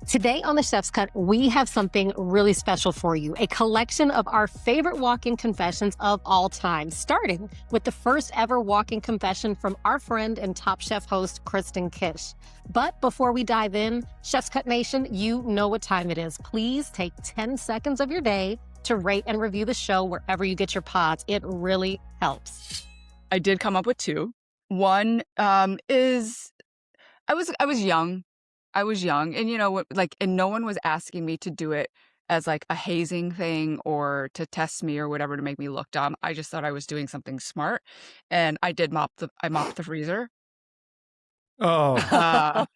Today on the Chef's Cut, we have something really special for you, a collection of our favorite walk-in confessions of all time, starting with the first ever walk-in confession from our friend and Top Chef host, Kristen Kish. But before we dive in, Chef's Cut Nation, you know what time it is. Please take 10 seconds of your day to rate and review the show wherever you get your pods. It really helps. I did come up with two. One is I was young. I was young, and and no one was asking me to do it as like a hazing thing or to test me or whatever to make me look dumb. I just thought I was doing something smart, and I mopped the freezer. Oh,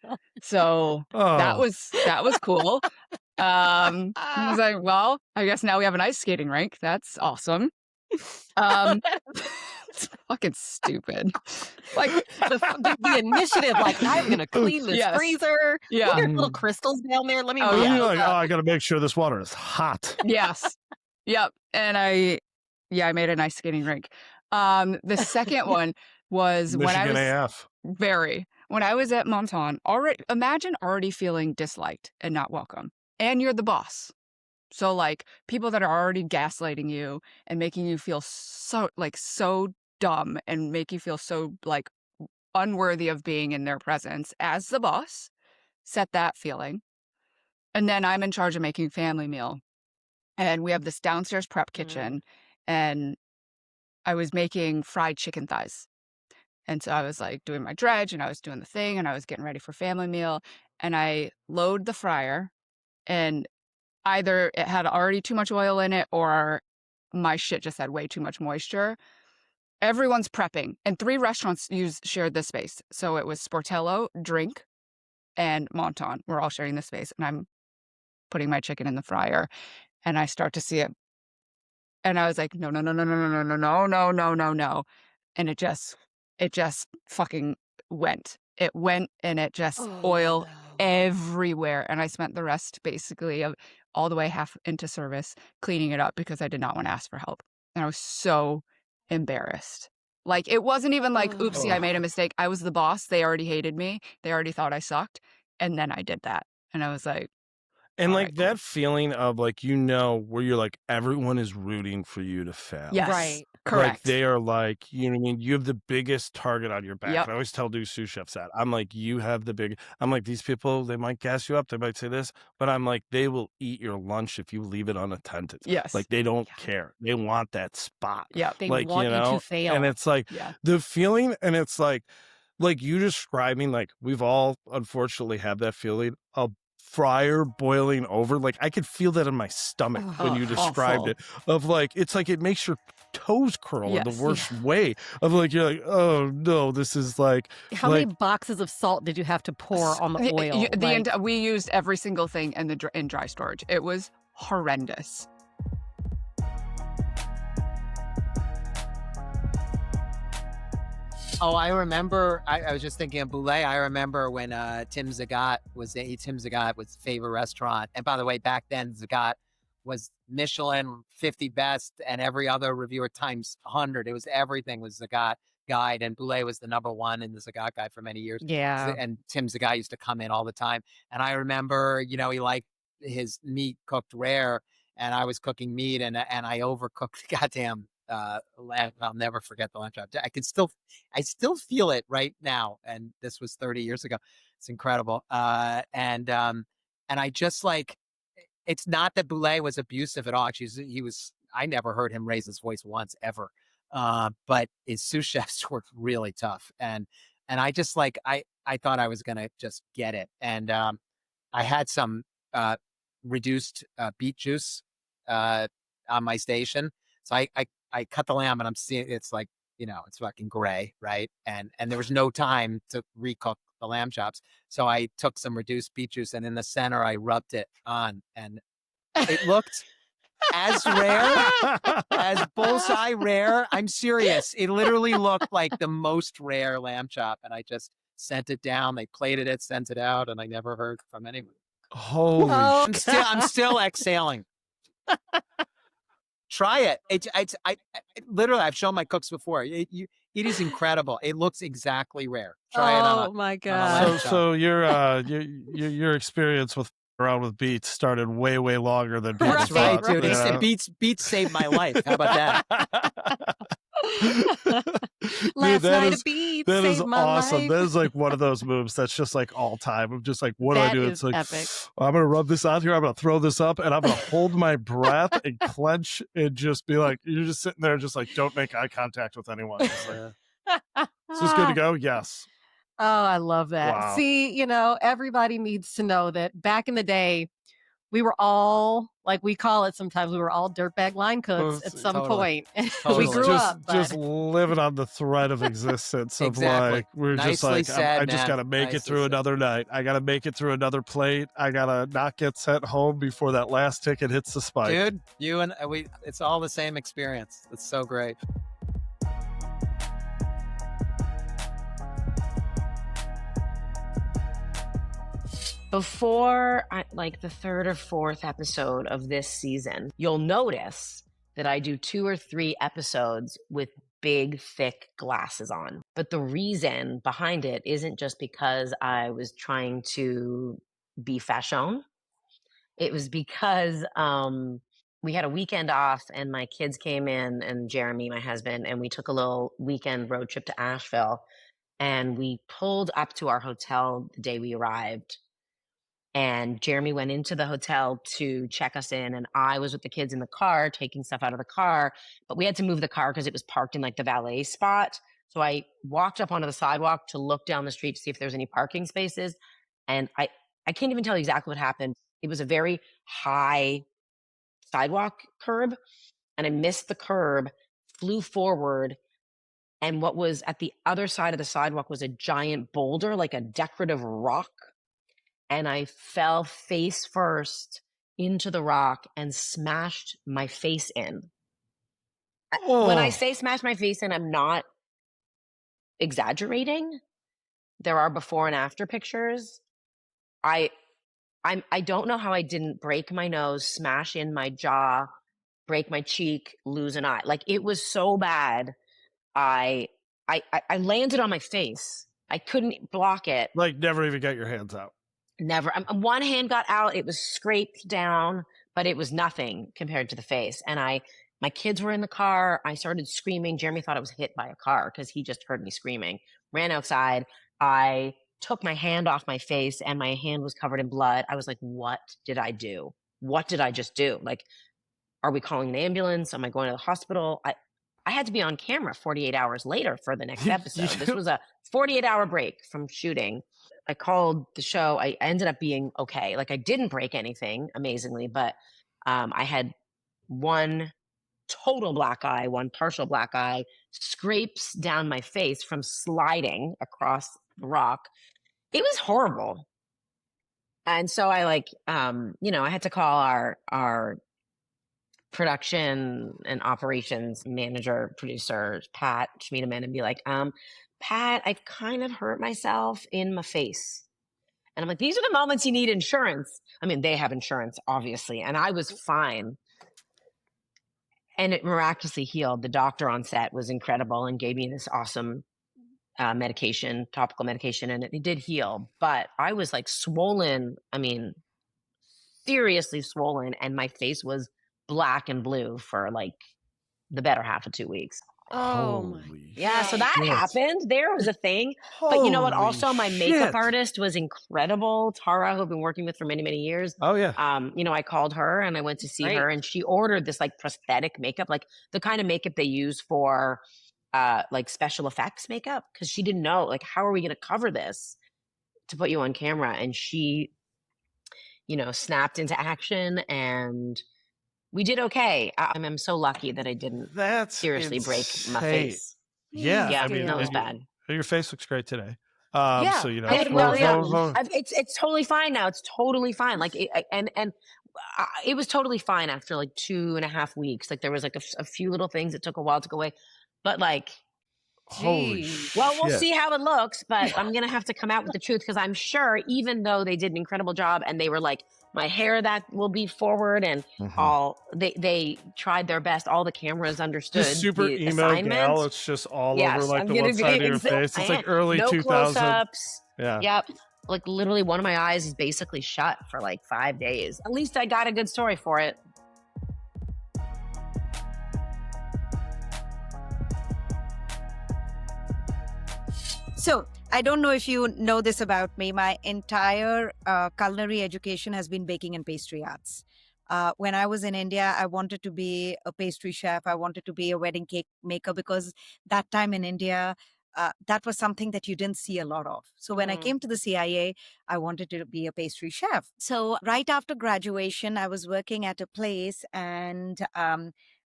So that was cool. I was like, well, I guess now we have an ice skating rink. That's awesome. It's fucking stupid. Like the initiative, like, I'm going to clean this freezer. Yeah. Look at little crystals down there. Let me you're like, I got to make sure this water is hot. Yes. Yep. And I made an ice skating rink. The second one was Michigan AF. When I was at Monton, imagine already feeling disliked and not welcome. And you're the boss. So like people that are already gaslighting you and making you feel so dumb and make you feel so like unworthy of being in their presence as the boss, set that feeling. And then I'm in charge of making family meal. And we have this downstairs prep kitchen and I was making fried chicken thighs. And so I was like doing my dredge and I was doing the thing and I was getting ready for family meal and I load the fryer and either it had already too much oil in it or my shit just had way too much moisture. Everyone's prepping and 3 restaurants shared this space. So it was Sportello, Drink, and Monton. We're all sharing this space and I'm putting my chicken in the fryer and I start to see it. And I was like, no. And it just fucking went. It went and it just oil everywhere. And I spent the rest basically of all the way half into service cleaning it up because I did not want to ask for help. And I was so embarrassed. Like it wasn't even like, oopsie, I made a mistake. I was the boss. They already hated me. They already thought I sucked. And then I did that. And I was like, and like that feeling of like, where you're like, everyone is rooting for you to fail. Yes. Right. Correct. Like they are like, you know what I mean? You have the biggest target on your back. Yep. And I always tell sous chefs that. I'm like, you have I'm like, these people, they might gas you up. They might say this, but I'm like, they will eat your lunch if you leave it unattended. Yes. Like they don't care. They want that spot. Yeah. They like, want you to fail. And it's like the feeling, and it's like you describing, like we've all unfortunately have that feeling of fryer boiling over. Like I could feel that in my stomach when you described it, of like it's like it makes your toes curl in the worst way, of like you're like, oh no, this is like how many boxes of salt did you have to pour on the oil? We used every single thing in dry storage. It was horrendous. Oh, I remember. I was just thinking of Boulay. I remember when Tim Zagat was favorite restaurant. And by the way, back then Zagat was Michelin 50 best, and every other reviewer times 100. It was everything was Zagat guide, and Boulay was the #1 in the Zagat guide for many years. Yeah. And Tim Zagat used to come in all the time. And I remember, he liked his meat cooked rare, and I was cooking meat, and I overcooked the goddamn lamb. I'll never forget the lamb chop. I still feel it right now. And this was 30 years ago. It's incredible. And I just like, it's not that Boulay was abusive at all. Actually, I never heard him raise his voice once ever. But his sous chefs were really tough. And I just like, I thought I was going to just get it. And I had some reduced beet juice on my station. So I cut the lamb and I'm seeing it's like, it's fucking gray, right? And there was no time to recook the lamb chops. So I took some reduced beet juice and in the center I rubbed it on, and it looked as rare as bullseye rare. I'm serious. It literally looked like the most rare lamb chop, and I just sent it down. They plated it, sent it out, and I never heard from anyone. Holy I'm still exhaling. Try it. I literally, I've shown my cooks before. It is incredible. It looks exactly rare. Try it on. Oh my God. So your experience with around with Beats started way longer than people That's thought. right, dude. He said Beats saved my life. How about that? Last Dude, night a beat that is saved my awesome. life. That is like one of those moves that's just like all time. I'm just like, what do I That do? is It's like, epic. I'm going to rub this out here. I'm going to throw this up and I'm going to hold my breath and clench and just be like, you're just sitting there, just like, don't make eye contact with anyone. Just like, is this good to go? Yes. Oh, I love that. Wow. See, you know, everybody needs to know that back in the day, we were all, like we call it sometimes, we were all dirtbag line cooks at some point. Totally. We grew up. Just living on the thread of existence of Exactly. like, we're Nicely just like, said, I just man. got to make it Nicely through said. another night. I got to make it through another plate. I got to not get sent home before that last ticket hits the spike. Dude, you and it's all the same experience. It's so great. Before like the third or fourth episode of this season, you'll notice that I do 2 or 3 episodes with big, thick glasses on. But the reason behind it isn't just because I was trying to be fashion. It was because we had a weekend off and my kids came in and Jeremy, my husband, and we took a little weekend road trip to Asheville. And we pulled up to our hotel the day we arrived. And Jeremy went into the hotel to check us in. And I was with the kids in the car, taking stuff out of the car. But we had to move the car because it was parked in like the valet spot. So I walked up onto the sidewalk to look down the street to see if there's any parking spaces. And I can't even tell you exactly what happened. It was a very high sidewalk curb. And I missed the curb, flew forward. And what was at the other side of the sidewalk was a giant boulder, like a decorative rock. And I fell face first into the rock and smashed my face in. When I say smashed my face in, I'm not exaggerating. There are before and after pictures. I don't know how I didn't break my nose, smash in my jaw, break my cheek, lose an eye. Like it was so bad. I landed on my face. I couldn't block it. Like never even got your hands out. Never. One hand got out. It was scraped down, but it was nothing compared to the face. And my kids were in the car. I started screaming. Jeremy thought I was hit by a car because he just heard me screaming. Ran outside. I took my hand off my face and my hand was covered in blood. I was like, what did I do? What did I just do? Like, are we calling an ambulance? Am I going to the hospital? I had to be on camera 48 hours later for the next episode. This was a 48-hour break from shooting. I called the show. I ended up being okay. Like I didn't break anything, amazingly, but I had one total black eye, one partial black eye, scrapes down my face from sliding across the rock. It was horrible. And so I I had to call our production and operations manager, producer, Pat Schmiedeman, and be like, Pat, I've kind of hurt myself in my face. And I'm like, these are the moments you need insurance. I mean, they have insurance, obviously. And I was fine. And it miraculously healed. The doctor on set was incredible and gave me this awesome medication, topical medication, and it did heal. But I was like swollen. I mean, seriously swollen. And my face was black and blue for like the better half of 2 weeks. Oh my. Yeah, so that happened. There was a thing. But you know what? Also, my makeup artist was incredible. Tara, who I've been working with for many, many years. Oh, yeah. I called her and I went to see her and she ordered this like prosthetic makeup, like the kind of makeup they use for like special effects makeup. Cause she didn't know, like, how are we going to cover this to put you on camera? And she, snapped into action and we did okay. I'm so lucky that I didn't seriously break my face. Yeah. Yeah, I mean, that was bad. Your face looks great today. Yeah. So, It's totally fine now. It's totally fine. Like, it was totally fine after like 2.5 weeks. Like there was like a few little things that took a while to go away, but like, holy well, we'll shit. see how it looks, but I'm going to have to come out with the truth because I'm sure even though they did an incredible job and they were like, my hair that will be forward and all they tried their best. All the cameras understood Just super the emo assignment. Gal. It's just all over like I'm the gonna one side of your be face. It's like early no 2000s. close-ups. Yeah. Yep. Like literally one of my eyes is basically shut for like 5 days. At least I got a good story for it. So I don't know if you know this about me. My entire culinary education has been baking and pastry arts. When I was in India, I wanted to be a pastry chef. I wanted to be a wedding cake maker because that time in India, that was something that you didn't see a lot of. So when I came to the CIA, I wanted to be a pastry chef. So right after graduation, I was working at a place and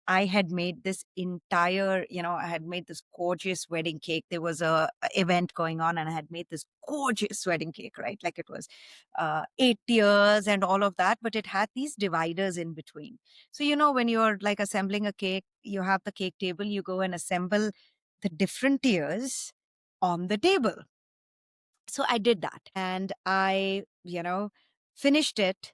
I had made this entire, I had made this gorgeous wedding cake. There was a event going on and I had made this gorgeous wedding cake, right? Like it was 8 tiers and all of that, but it had these dividers in between. So, when you're like assembling a cake, you have the cake table, you go and assemble the different tiers on the table. So I did that and I, finished it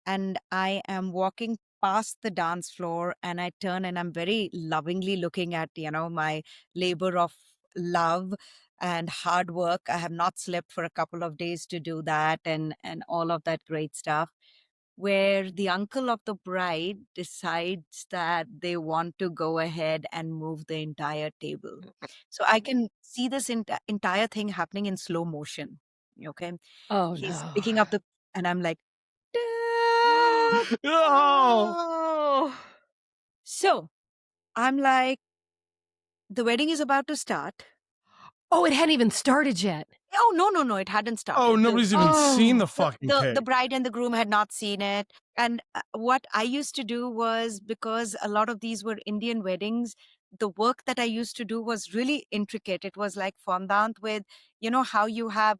and I am walking past the dance floor and I turn and I'm very lovingly looking at, my labor of love and hard work. I have not slept for a couple of days to do that and all of that great stuff. Where the uncle of the bride decides that they want to go ahead and move the entire table. So I can see this entire thing happening in slow motion. Okay. Oh, He's no. picking up and I'm like, Oh, so I'm like, the wedding is about to start. Oh, it hadn't even started yet. Oh, no, it hadn't started. oh, nobody's even seen the fucking the cake. bride and the groom had not seen it. And what I used to do was, because a lot of these were Indian weddings, the work that I used to do was really intricate. It was like fondant with, how you have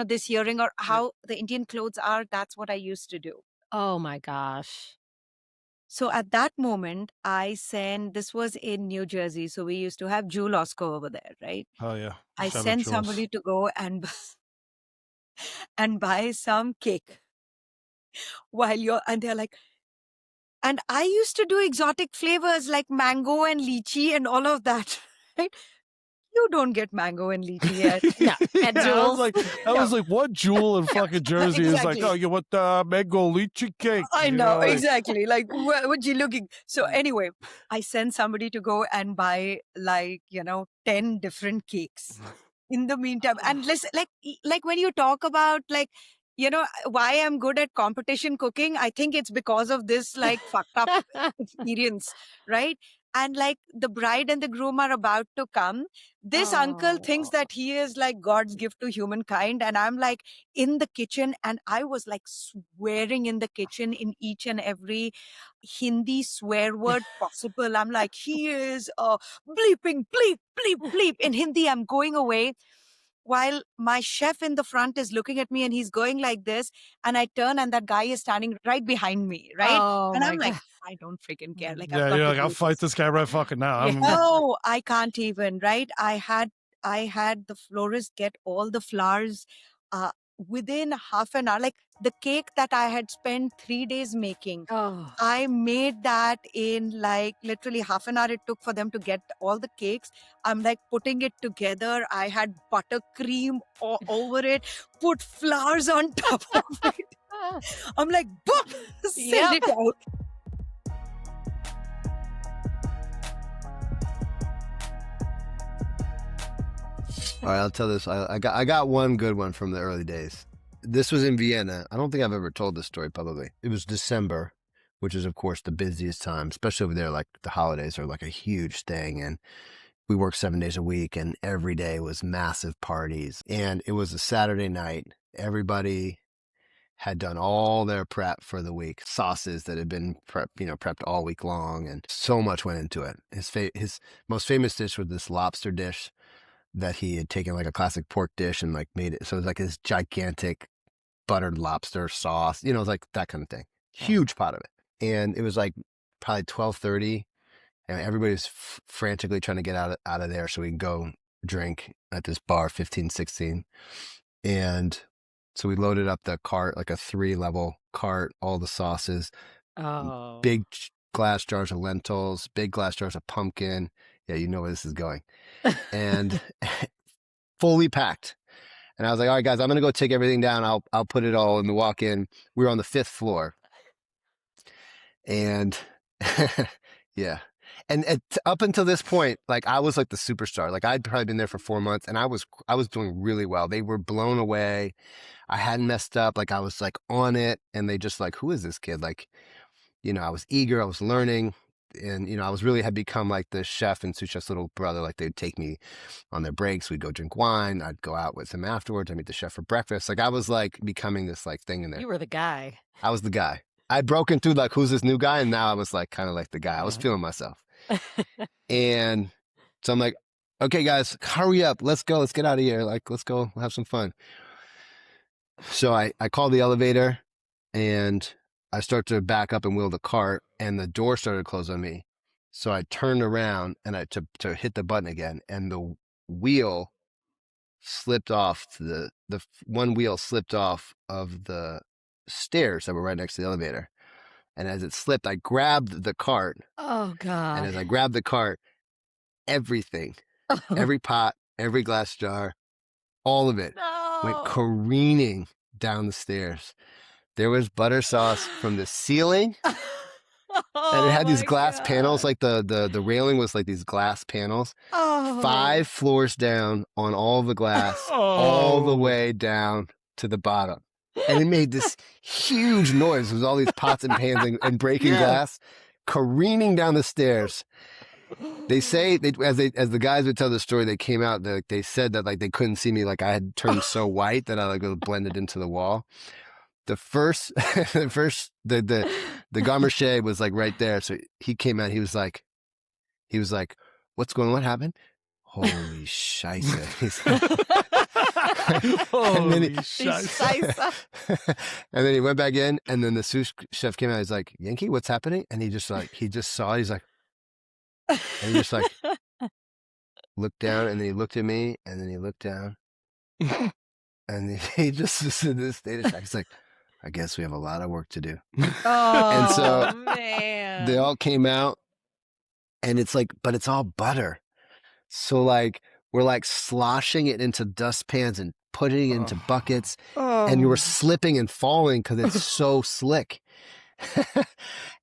this earring or how the Indian clothes are. That's what I used to do. Oh my gosh. So at that moment, this was in New Jersey. So we used to have Jewel Osco over there, right? Oh yeah. I Shout out sent Jules. somebody to go and buy some cake and they're like, and I used to do exotic flavors like mango and lychee and all of that, right? You don't get mango and lychee at No, at Yeah, Jules. I was like, what jewel in fucking Jersey is like, exactly. oh, you want mango lychee cake? I you know, like- exactly. Like, what you looking? So anyway, I sent somebody to go and buy 10 different cakes in the meantime. And listen, like when you talk about why I'm good at competition cooking, I think it's because of this fucked up experience, right? And like the bride and the groom are about to come. This uncle thinks that he is like God's gift to humankind. And I'm like in the kitchen and I was like swearing in the kitchen in each and every Hindi swear word possible. I'm like, he is bleeping, bleep, bleep, bleep. In Hindi, I'm going away while my chef in the front is looking at me and he's going like this. And I turn and that guy is standing right behind me, right? Oh And my I'm like, God. I don't freaking care. Like, I've Yeah, got you're to like, I'll do fight this. this guy right fucking now. Yeah. No, I can't even, right? I had the florist get all the flowers within half an hour. Like the cake that I had spent 3 days making, Oh. I made that in like literally half an hour it took for them to get all the cakes. I'm like putting it together. I had buttercream over it, put flowers on top of it. I'm like, boop, send Yep. it out. All right, I'll tell this. I got one good one from the early days. This was in Vienna. I don't think I've ever told this story publicly. It was December, which is of course the busiest time, especially over there. Like the holidays are like a huge thing, and we worked 7 days a week, and every day was massive parties. And it was a Saturday night. Everybody had done all their prep for the week, sauces that had been prepped all week long, and so much went into it. His most famous dish was this lobster dish that he had taken like a classic pork dish and like made it. So it was like this gigantic buttered lobster sauce, it was like that kind of thing. Huge pot of it. And it was like probably 12:30 and everybody was frantically trying to get out of there so we can go drink at this bar, 1516. And so we loaded up the cart, like a 3-level cart, all the sauces, Oh. big glass jars of lentils, big glass jars of pumpkin. Yeah, you know where this is going. And fully packed. And I was like, all right, guys, I'm going to go take everything down. I'll put it all in the walk-in. We were on the 5th floor. And yeah. And up until this point, like I was like the superstar. Like I'd probably been there for 4 months and I was doing really well. They were blown away. I hadn't messed up. Like I was like on it, and they just like, who is this kid? Like, you know, I was eager, I was learning, and, you know, I had become like the chef and sous chef's little brother. Like they'd take me on their breaks. We'd go drink wine. I'd go out with them afterwards. I'd meet the chef for breakfast. Like I was like becoming this like thing in there. You were the guy. I was the guy. I'd broken through like, who's this new guy? And now I was like, kind of like the guy. I was feeling myself. And so I'm like, okay, guys, hurry up. Let's go. Let's get out of here. Like, let's go. We'll have some fun. So I called the elevator and I start to back up and wheel the cart, and the door started to close on me. So I turned around and to hit the button again, and the wheel slipped off. The one wheel slipped off of the stairs that were right next to the elevator. And as it slipped, I grabbed the cart. Oh, God. And as I grabbed the cart, everything, every pot, every glass jar, all of it went careening down the stairs. There was butter sauce from the ceiling. And it had these glass panels, like the railing was like these glass panels. 5 floors down on all the glass, all the way down to the bottom. And it made this huge noise. It was all these pots and pans and breaking glass careening down the stairs. They say, as the guys would tell the story, they came out, they said that like they couldn't see me, like I had turned so white that I like blended into the wall. The garde manger was like right there. So he came out, he was like, what's going on? What happened? Holy scheisse. And then he went back in, and then the sous chef came out. He's like, Yankee, what's happening? And he just saw it. He's like, and he just like looked down, and then he looked at me, and then he looked down, and he just was in this state of shock. He's like, I guess we have a lot of work to do. And so man. They all came out, and it's like, but it's all butter. So like, we're like sloshing it into dustpans and putting it into buckets, and you were slipping and falling because it's so slick.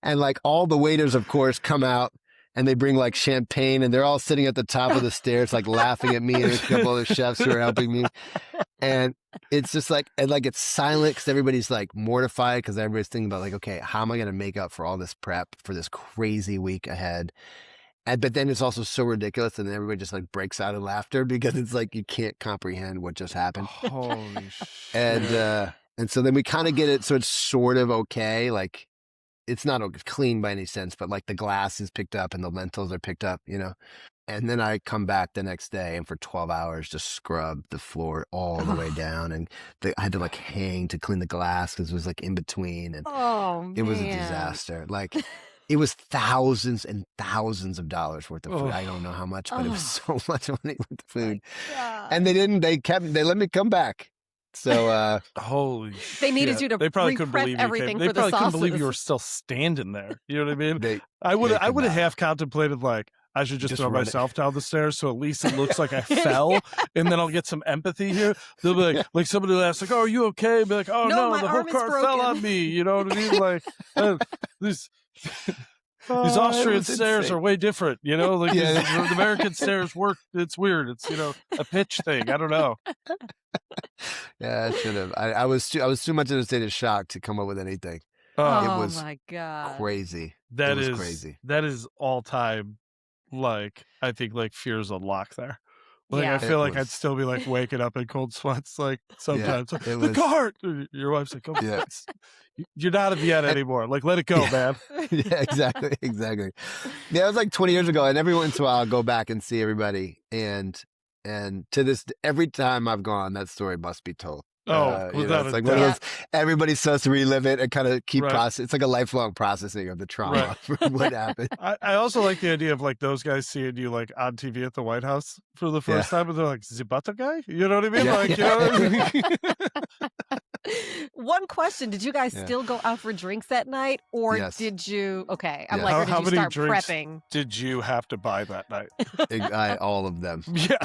And like all the waiters, of course, come out and they bring like champagne, and they're all sitting at the top of the stairs, like laughing at me and a couple other chefs who are helping me. And it's just like, and like it's silent because everybody's like mortified because everybody's thinking about like, okay, how am I going to make up for all this prep for this crazy week ahead? But then it's also so ridiculous, and then everybody just like breaks out in laughter because it's like you can't comprehend what just happened. Holy shit. And so then we kind of get it, so it's sort of okay. Like it's not clean by any sense, but like the glass is picked up and the lentils are picked up, you know. And then I come back the next day and for 12 hours just scrub the floor all the way down, and I had to like hang to clean the glass because it was like in between, and it was a disaster. Like. It was thousands and thousands of dollars worth of food. I don't know how much, but it was so much money worth of food. And they let me come back. So, holy shit. They needed you to they probably couldn't believe everything They for the probably couldn't sauces. believe you were still standing there. You know what I mean? I would they have could not. half contemplated like, I should just throw run it. myself down the stairs so at least it looks like I fell, and then I'll get some empathy here. They'll be like somebody will ask like, "Oh, are you okay?" Be like, "Oh No, no, my the whole arm is car fell on broken." me." You know what I mean? Like these Austrian stairs are way different. You know, like the American stairs work. It's weird. It's a pitch thing. I don't know. Yeah, I should have. I was too much in a state of shock to come up with anything. It was my God. crazy. That it was is crazy. That is all time. Like I think like fears unlocked there. Like Yeah. I feel like was- I'd still be like waking up in cold sweats. Like sometimes it the was- cart. Your wife's like, "Oh, Yeah. you're not in Vienna anymore. Like let it go, man." Yeah, exactly. Yeah, it was like 20 years ago, and every once in a while I'll go back and see everybody, and to this, every time I've gone, that story must be told. Without it's a like one of doubt. those, everybody's supposed to relive it and kind of keep Right. process. It's like a lifelong processing of the trauma from what happened. I also like the idea of like those guys seeing you like on TV at the White House for the first time, and they're like, "The butter guy," you know what I mean? Yeah. Like, you know what I mean? One question: did you guys still go out for drinks that night, or Yes. did you? Okay, I'm Yeah. like, or did How you many start drinks prepping? did you have to buy that night? All of them. Yeah.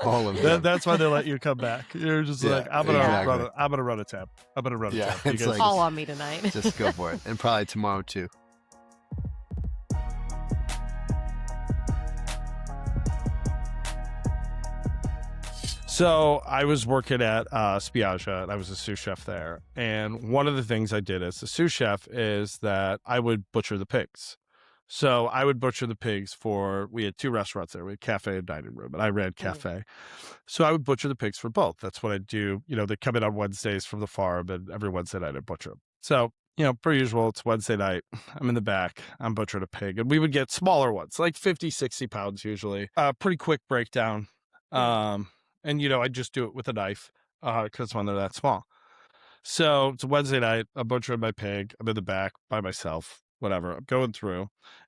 All of them. That's why they let you come back. You're just Yeah, like, I'm gonna exactly. run a tab. I'm gonna run a Yeah, tab. You it's guys like- All on me tonight. Just go for it. And probably tomorrow too. So I was working at Spiaggia, and I was a sous chef there. And one of the things I did as a sous chef is that I would butcher the pigs. So I would butcher the pigs we had 2 restaurants there. We had cafe and dining room, and I ran cafe. So I would butcher the pigs for both. That's what I do. They come in on Wednesdays from the farm, and every Wednesday night I'd butcher them. So, per usual, it's Wednesday night. I'm in the back. I'm butchering a pig. And we would get smaller ones, like 50, 60 pounds usually. Pretty quick breakdown. And, I just do it with a knife because when they're that small. So it's a Wednesday night. I'm butchering my pig. I'm in the back by myself, whatever. I'm going through.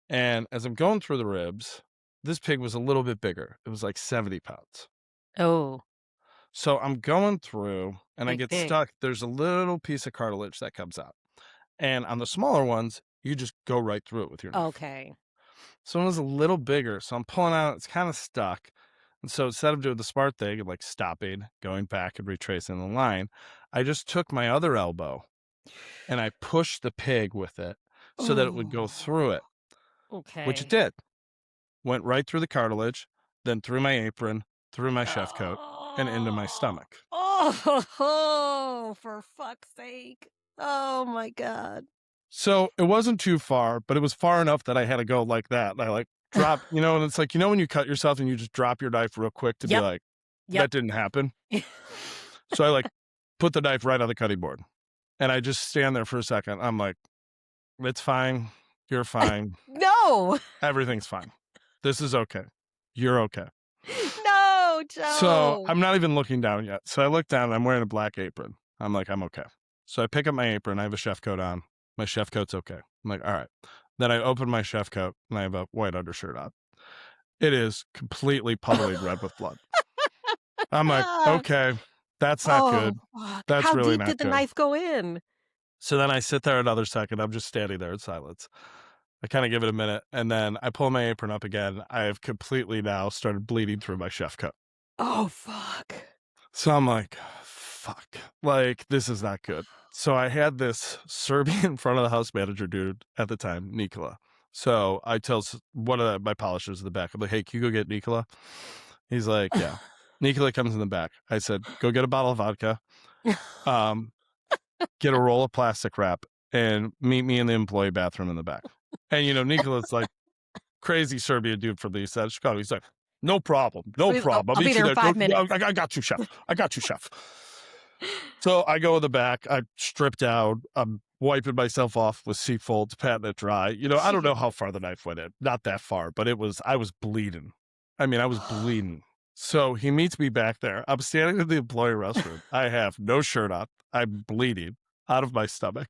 And as I'm going through the ribs, this pig was a little bit bigger. It was like 70 pounds. Oh. So I'm going through and I Big get pig. stuck. There's a little piece of cartilage that comes out. And on the smaller ones, you just go right through it with your knife. Okay. So it was a little bigger. So I'm pulling out. It's kind of stuck. And so instead of doing the smart thing of like stopping, going back and retracing the line, I just took my other elbow and I pushed the pig with it so that it would go through it, Okay. which it did. Went right through the cartilage, then through my apron, through my chef coat, and into my stomach. Oh, for fuck's sake. Oh my God. So it wasn't too far, but it was far enough that I had to go like that. And I like drop, and it's like, when you cut yourself and you just drop your knife real quick to be Yep. like, Yep. that didn't happen. So I like put the knife right on the cutting board and I just stand there for a second. I'm like, it's fine. You're fine. No. Everything's fine. This is okay. You're okay. No, Joe. So I'm not even looking down yet. So I look down and I'm wearing a black apron. I'm like, I'm okay. So I pick up my apron. I have a chef coat on. My chef coat's okay. I'm like, all right. Then I open my chef coat and I have a white undershirt on. It is completely puddling red with blood. I'm like, okay, that's not good. Fuck. That's How really deep not did the good. knife go in? So then I sit there another second. I'm just standing there in silence. I kind of give it a minute and then I pull my apron up again. I have completely now started bleeding through my chef coat. Oh, fuck. So I'm like, fuck, like this is not good. So I had this Serbian front of the house manager dude at the time, Nikola. So I tell one of my polishers in the back, I'm like, hey, can you go get Nikola? He's like, yeah. Nikola comes in the back. I said, go get a bottle of vodka, get a roll of plastic wrap, and meet me in the employee bathroom in the back. And, Nikola's like crazy Serbian dude from the east side of Chicago. He's like, no problem. No problem. I'll be there in 5 minutes. I got you, chef. I got you, chef. So I go in the back. I strip down. I'm wiping myself off with sea folds, patting it dry. I don't know how far the knife went in. Not that far, but I was bleeding. I mean, I was bleeding. So he meets me back there. I'm standing in the employee restroom. I have no shirt on. I'm bleeding out of my stomach.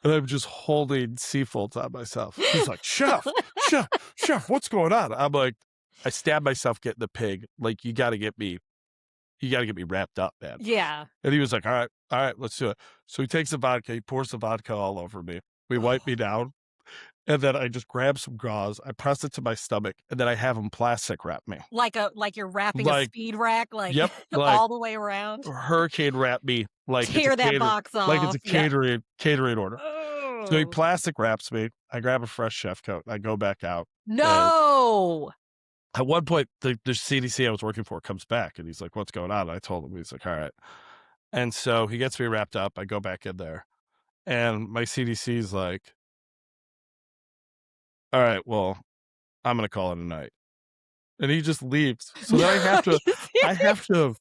And I'm just holding sea folds on myself. He's like, chef, what's going on? I'm like, I stabbed myself getting the pig. Like, you got to get me wrapped up, man. Yeah. And he was like, all right, let's do it. So he takes the vodka, he pours the vodka all over me. We wipe me down. And then I just grab some gauze, I press it to my stomach, and then I have him plastic wrap me. Like you're wrapping a speed rack, yep, all the way around. Hurricane wrap me. Like tear that box off. Like it's a catering order. Oh. So he plastic wraps me. I grab a fresh chef coat. I go back out. No. At one point, the CDC I was working for comes back, and he's like, what's going on? And I told him. He's like, all right. And so he gets me wrapped up. I go back in there, and my CDC's like, all right, well, I'm going to call it a night. And he just leaves. So then I have to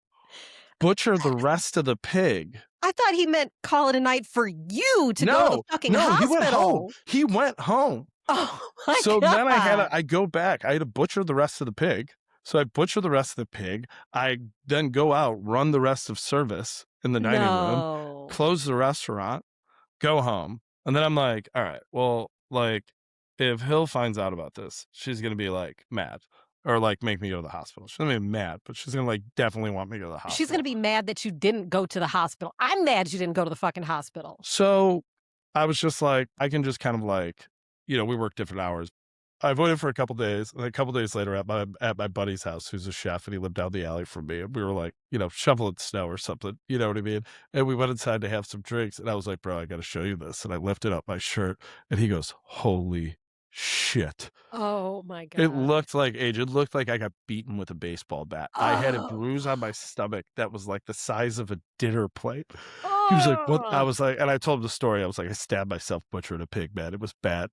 butcher the rest of the pig. I thought he meant call it a night for you to go to the fucking hospital. He went home. He went home. Oh my God. So then I go back. I had to butcher the rest of the pig. So I butcher the rest of the pig. I then go out, run the rest of service in the dining room, close the restaurant, go home. And then I'm like, all right, well, like, if Hill finds out about this, she's going to be like mad or like make me go to the hospital. She's going to be mad, but she's going to like definitely want me to go to the hospital. She's going to be mad that you didn't go to the hospital. I'm mad you didn't go to the fucking hospital. So I was just like, I can just kind of like, we work different hours. I avoided for a couple days. And a couple days later at my buddy's house, who's a chef, and he lived down the alley from me. And we were like, shoveling snow or something. You know what I mean? And we went inside to have some drinks. And I was like, bro, I got to show you this. And I lifted up my shirt, and he goes, holy shit. Oh my God. It looked like I got beaten with a baseball bat. I had a Oh. bruise on my stomach that was like the size of a dinner plate. He was like, what? I was like, and I told him the story. I was like, I stabbed myself butchering a pig, man. It was bad,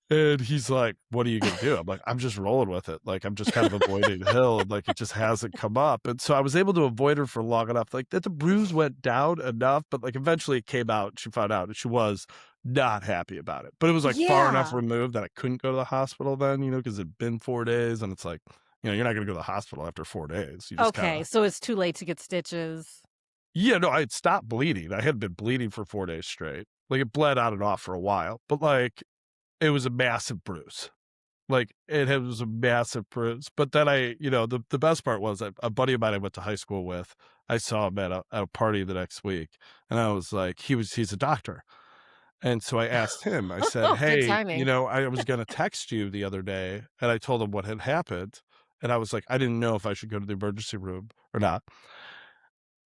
And he's like, what are you going to do? I'm like, I'm just rolling with it. Like, I'm just kind of avoiding the hill. And like, it just hasn't come up. And so I was able to avoid her for long enough, like that the bruise went down enough, but like eventually it came out. She found out and she was not happy about it. But it was like far enough removed that I couldn't go to the hospital then, because it'd been 4 days. And it's like, you're not going to go to the hospital after 4 days. You just Okay, so it's too late to get stitches. Yeah, no, I had stopped bleeding. I had been bleeding for 4 days straight. Like it bled on and off for a while, but like it was a massive bruise. Like it was a massive bruise. But then the best part was that a buddy of mine I went to high school with, I saw him at a party the next week, and I was like, he's a doctor. And so I asked him, I said, hey, I was going to text you the other day, and I told him what had happened. And I was like, I didn't know if I should go to the emergency room or not.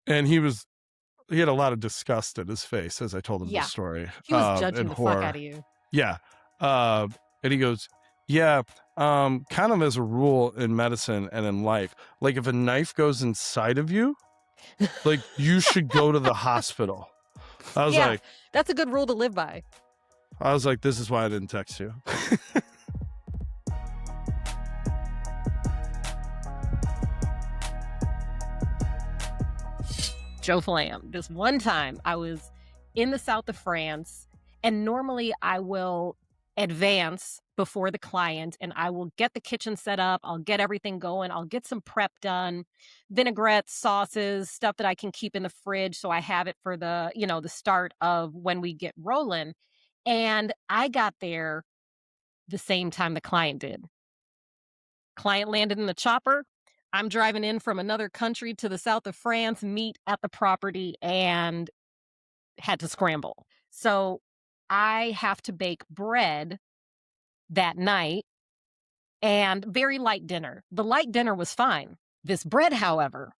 And he had a lot of disgust in his face as I told him the story. He was judging the horror. fuck out of you. Yeah. And he goes, yeah, kind of as a rule in medicine and in life, like if a knife goes inside of you, like you should go to the hospital. I was like, that's a good rule to live by. I was like, this is why I didn't text you. Joe Flamm. This one time I was in the south of France, and normally I will advance before the client and I will get the kitchen set up. I'll get everything going. I'll get some prep done, vinaigrettes, sauces, stuff that I can keep in the fridge so I have it for the start of when we get rolling. And I got there the same time the client did. Client landed in the chopper. I'm driving in from another country to the south of France, meet at the property, and had to scramble. So I have to bake bread that night and very light dinner. The light dinner was fine. This bread, however,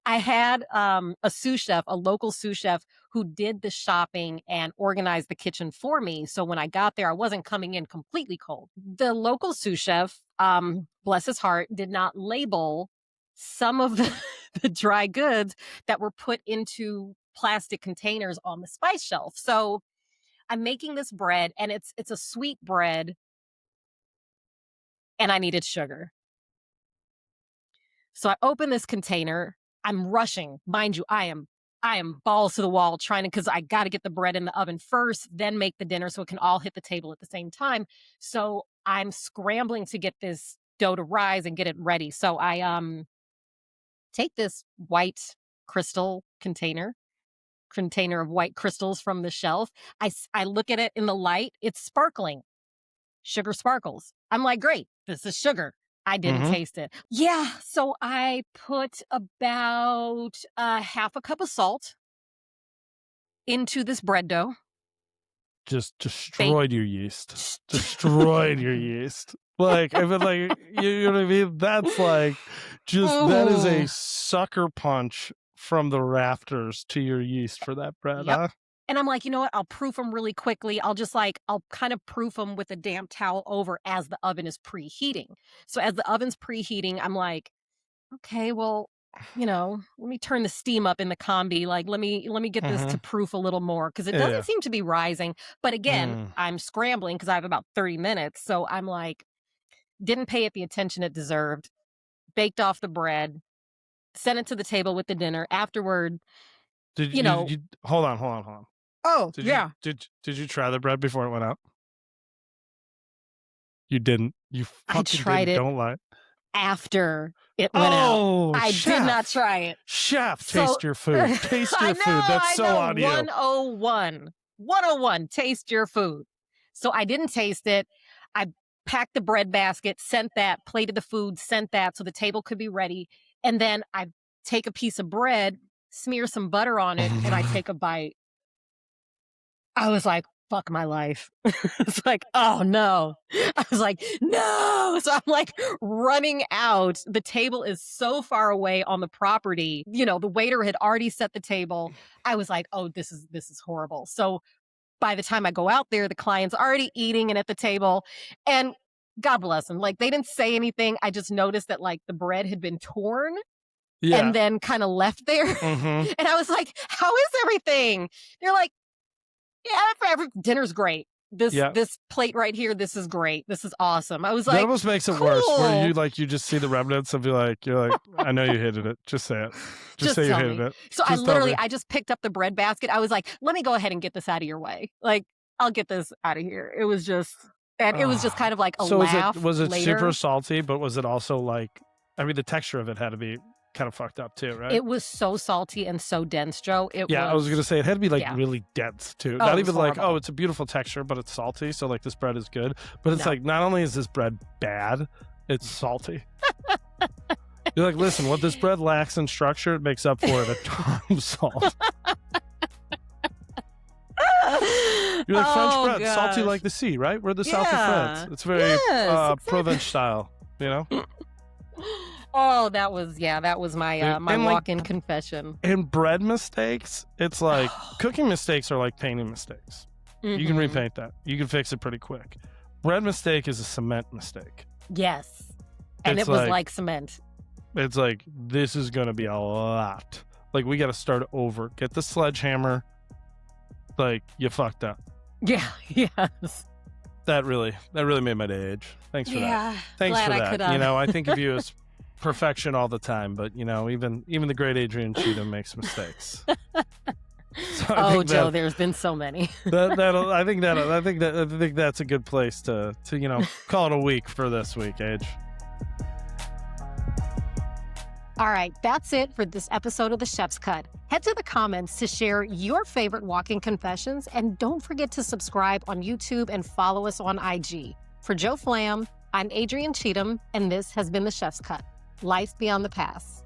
I had a sous chef, a local sous chef, who did the shopping and organized the kitchen for me. So when I got there, I wasn't coming in completely cold. The local sous chef, bless his heart, did not label some of the dry goods that were put into plastic containers on the spice shelf. So I'm making this bread, and it's a sweet bread, and I needed sugar. So I open this container. I'm rushing. Mind you, I am balls to the wall trying to, because I got to get the bread in the oven first, then make the dinner so it can all hit the table at the same time. So I'm scrambling to get this dough to rise and get it ready. So I take this white crystal container of white crystals from the shelf. I look at it in the light. It's sparkling. Sugar sparkles. I'm like, great, this is sugar. I didn't taste it. Yeah, so I put about half a cup of salt into this bread dough. Just destroyed your yeast. Destroyed your yeast. Like, I mean, like, you know what I mean? That's like, that is a sucker punch from the rafters to your yeast for that bread, huh? And I'm like, you know what? I'll proof them really quickly. I'll kind of proof them with a damp towel over as the oven is preheating. So as the oven's preheating, I'm like, okay, well, let me turn the steam up in the combi. Like, let me get this to proof a little more, because it doesn't seem to be rising. But again, I'm scrambling because I have about 30 minutes. So I'm like, didn't pay it the attention it deserved. Baked off the bread, sent it to the table with the dinner. Afterward, hold on. Oh, Did you try the bread before it went out? You didn't. You fucking tried didn't. it. Don't lie. After it went out. I Chef. did not try it. Chef, taste your food. Taste your food. That's so on you. 101. Taste your food. So I didn't taste it. I packed the bread basket, sent that, plated the food, sent that so the table could be ready. And then I take a piece of bread, smear some butter on it, and I take a bite. I was like, fuck my life. It's like, oh no. I was like, no. So I'm like running out. The table is so far away on the property. You know, the waiter had already set the table. I was like, oh, this is horrible. So by the time I go out there, the client's already eating and at the table. And God bless them. Like, they didn't say anything. I just noticed that like the bread had been torn and then kind of left there. Mhm. And I was like, how is everything? They're like, yeah, dinner's great. This plate right here, this is great. This is awesome. I was like, that almost makes it worse, where you just see the remnants and you're like, I know you hated it. Just say it. Just say you hated it. So I just picked up the bread basket. I was like, let me go ahead and get this out of your way. Like, I'll get this out of here. It was just kind of like a laugh. Was it later. super salty, but was it also like, I mean, the texture of it had to be kind of fucked up too, right? It was so salty and so dense, Joe. I was gonna say it had to be like really dense too. Oh, not even like, horrible. oh, it's a beautiful texture, but it's salty. So like this bread is good, but it's like not only is this bread bad, it's salty. You're like, listen, what this bread lacks in structure, it makes up for it a ton of salt. You're like French bread, salty like the sea, right? We're the south of France. It's very Provence style, you know. Oh, that was my my walk-in confession. And bread mistakes, it's like cooking mistakes are like painting mistakes. You can repaint that. You can fix it pretty quick. Bread mistake is a cement mistake. Yes. And it was like cement. It's like, this is going to be a lot. Like, we got to start over. Get the sledgehammer. Like, you fucked up. Yeah, yes. That really made my day, Age. Thanks for that. Thanks glad for I that. could, You know, I think of you as perfection all the time, but you know, even the great Adrienne Cheatham makes mistakes. So Joe, there's been so many. I think that's a good place to you know, call it a week for this week, Age. All right, that's it for this episode of The Chef's Cut. Head to the comments to share your favorite walk-in confessions, and don't forget to subscribe on YouTube and follow us on IG. For Joe Flamm, I'm Adrienne Cheatham, and this has been The Chef's Cut. Life Beyond the Pass.